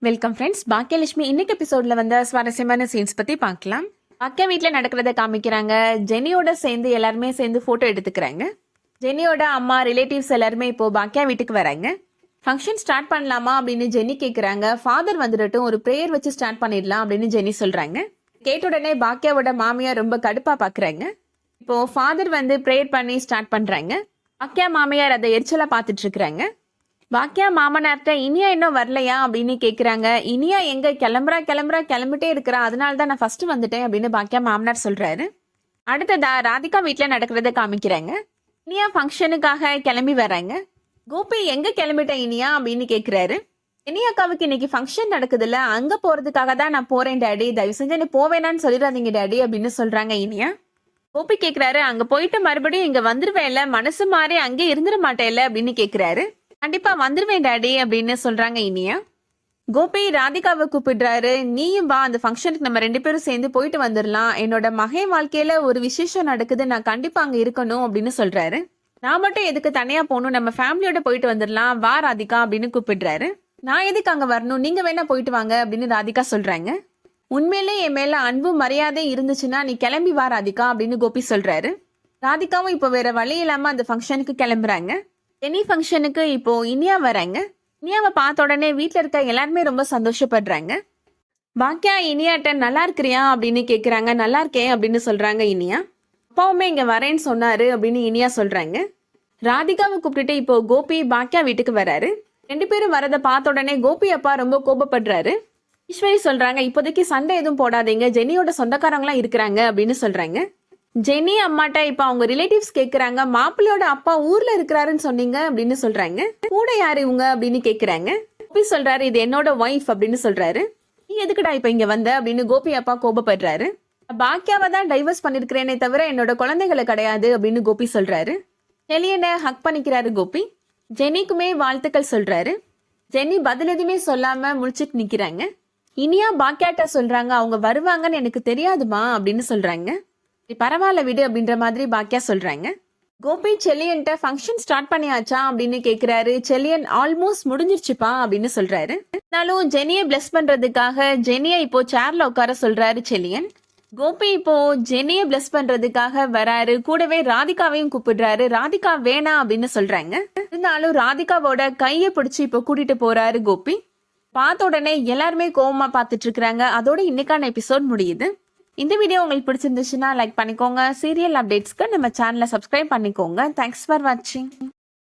Welcome friends. Baakiyalakshmi இன்னைக்கு எபிசோட்ல வந்த சுவாரஸ்யமான சீன்ஸ் பத்தி பார்க்கலாம். பாக்கியா வீட்டில் நடக்கிறத காமிக்கிறாங்க. ஜெனியோட சேர்ந்து எல்லாருமே சேர்ந்து போட்டோ எடுத்துக்கிறாங்க. ஜெனியோட அம்மா ரிலேட்டிவ்ஸ் எல்லாருமே இப்போ பாக்கியா வீட்டுக்கு வராங்க. ஃபங்க்ஷன் ஸ்டார்ட் பண்ணலாமா அப்படின்னு ஜெனி கேட்குறாங்க. ஃபாதர் வந்துடட்டும், ஒரு ப்ரேயர் வச்சு ஸ்டார்ட் பண்ணிடலாம் அப்படின்னு ஜெனி சொல்றாங்க. கேட்ட உடனே பாக்கியாவோட மாமியார் ரொம்ப கடுப்பா பாக்குறாங்க. இப்போ ஃபாதர் வந்து ப்ரேயர் பண்ணி ஸ்டார்ட் பண்றாங்க. பாக்கியா மாமியார் அதை எரிச்சலா பார்த்துட்டு இருக்கிறாங்க. பாக்கியா மாமனார்ட்ட இனியா இன்னும் வரலையா அப்படின்னு கேட்குறாங்க. இனியா எங்க கிளம்பிட்டே இருக்கிறா, அதனால தான் நான் ஃபர்ஸ்ட் வந்துட்டேன் அப்படின்னு பாக்கியா மாமனார் சொல்றாரு. அடுத்ததா ராதிகா வீட்டில் நடக்கிறத காமிக்கிறாங்க. இனியா ஃபங்க்ஷனுக்காக கிளம்பி வராங்க. கோபி எங்க கிளம்பிட்ட இனியா அப்படின்னு கேட்குறாரு. இனியாக்காவுக்கு இன்னைக்கு ஃபங்க்ஷன் நடக்குதுல்ல, அங்க போறதுக்காக தான் நான் போறேன் டேடி, தயவு செஞ்சு நீ போவேனான்னு சொல்லிடாதீங்க டேடி அப்படின்னு சொல்றாங்க இனியா. கோபி கேட்குறாரு, அங்க போயிட்டு மறுபடியும் இங்க வந்துருவேன்ல, மனசு மாறி அங்கே இருந்துட மாட்டேன்ல அப்படின்னு கேட்குறாரு. கண்டிப்பா வந்துருவேன் டாடி அப்படின்னு சொல்றாங்க இனியா. கோபி ராதிகாவை கூப்பிடுறாரு. நீயும் வா, அந்த ஃபங்க்ஷனுக்கு நம்ம 2 பேரும் சேர்ந்து போயிட்டு வந்துடலாம். என்னோட மகன் வாழ்க்கையில ஒரு விசேஷம் நடக்குது, நான் கண்டிப்பா அங்க இருக்கணும் அப்படின்னு சொல்றாரு. நான் மட்டும் எதுக்கு தனியா போகணும், நம்ம ஃபேமிலியோட போயிட்டு வந்துடலாம், வா ராதிகா அப்படின்னு கூப்பிடுறாரு. நான் எதுக்கு அங்க வரணும், நீங்க வேணா போயிட்டு வாங்க அப்படின்னு ராதிகா சொல்றாங்க. உண்மையிலே என் மேல அன்பு மரியாதை இருந்துச்சுன்னா நீ கிளம்பி வா ராதிகா அப்படின்னு கோபி சொல்றாரு. ராதிகாவும் இப்போ வேற வழி இல்லாம அந்த ஃபங்க்ஷனுக்கு கிளம்புறாங்க. ஜெனி ஃபங்க்ஷனுக்கு இப்போ இனியா வராங்க. இனியாவை பார்த்த உடனே வீட்டில் இருக்க எல்லாருமே ரொம்ப சந்தோஷப்படுறாங்க. பாக்கியா இனியாட்ட நல்லா இருக்கிறியா அப்படின்னு கேட்குறாங்க. நல்லா இருக்கேன் அப்படின்னு சொல்றாங்க இனியா. அப்பாவுமே இங்கே வரேன்னு சொன்னாரு அப்படின்னு இனியா சொல்றாங்க. ராதிகாவை கூப்பிட்டுட்டு இப்போ கோபி பாக்கியா வீட்டுக்கு வராரு. 2 பேரும் வரதை பார்த்த உடனே கோபி அப்பா ரொம்ப கோபப்படுறாரு. ஈஸ்வரி சொல்றாங்க, இப்போதைக்கு சண்டை எதுவும் போடாதீங்க, ஜெனியோட சொந்தக்காரங்களாம் இருக்கிறாங்க அப்படின்னு சொல்றாங்க. ஜெனி அம்மாட்ட இப்ப அவங்க ரிலேட்டிவ்ஸ் கேக்குறாங்க, மாப்பிள்ளையோட அப்பா ஊர்ல இருக்கிறாருன்னு சொன்னீங்க அப்படின்னு சொல்றாங்க. கூட யாரு இவங்க அப்படின்னு கேக்குறாங்க. கோபி சொல்றாரு, இது என்னோட ஒய்ஃப் அப்படின்னு சொல்றாரு. நீ எதுக்குடா இப்ப இங்க வந்த அப்படின்னு கோபி அப்பா கோபப்படுறாரு. பாக்கியாவை தான் டைவர்ஸ் பண்ணிருக்கிறேனே தவிர என்னோட குழந்தைகளை கிடையாது அப்படின்னு கோபி சொல்றாரு. செலியனை ஹக் பண்ணிக்கிறாரு கோபி. ஜெனிக்குமே வாழ்த்துக்கள் சொல்றாரு. ஜெனி பதில் எதுவுமே சொல்லாம முழிச்சிட்டு நிக்கிறாங்க. இனியா பாக்கியாட்ட சொல்றாங்க, அவங்க வருவாங்கன்னு எனக்கு தெரியாதுமா அப்படின்னு சொல்றாங்க. பரவாயில்ல விடு அப்படின்ற மாதிரி பாக்கியா சொல்றாங்க. கோபி செல்லியன்ட்ட ஃபங்க்ஷன் ஸ்டார்ட் பண்ணியாச்சா அப்படின்னு கேக்குறாரு. செல்லியன் ஆல்மோஸ்ட் முடிஞ்சிருச்சுப்பா அப்படின்னு சொல்றாரு. இருந்தாலும் ஜெனியை பிளஸ் பண்றதுக்காக ஜெனியை இப்போ சேர்ல உட்கார சொல்றாரு செல்லியன். கோபி இப்போ ஜெனியை பிளஸ் பண்றதுக்காக வராரு. கூடவே ராதிகாவையும் கூப்பிடுறாரு. ராதிகா வேணாம் அப்படின்னு சொல்றாங்க. இருந்தாலும் ராதிகாவோட கையை பிடிச்சி இப்போ கூட்டிட்டு போறாரு கோபி. பார்த்த உடனே எல்லாருமே கோவமா பார்த்துட்டு இருக்கிறாங்க. அதோட இன்னைக்கான எபிசோட் முடியுது. இந்த வீடியோ உங்களுக்கு பிடிச்சிருந்துச்சுன்னா லைக் பண்ணிக்கோங்க. சீரியல் அப்டேட்ஸ்க்கு நம்ம சேனலை சப்ஸ்கிரைப் பண்ணிக்கோங்க. தேங்க்ஸ் ஃபார் வாட்சிங்.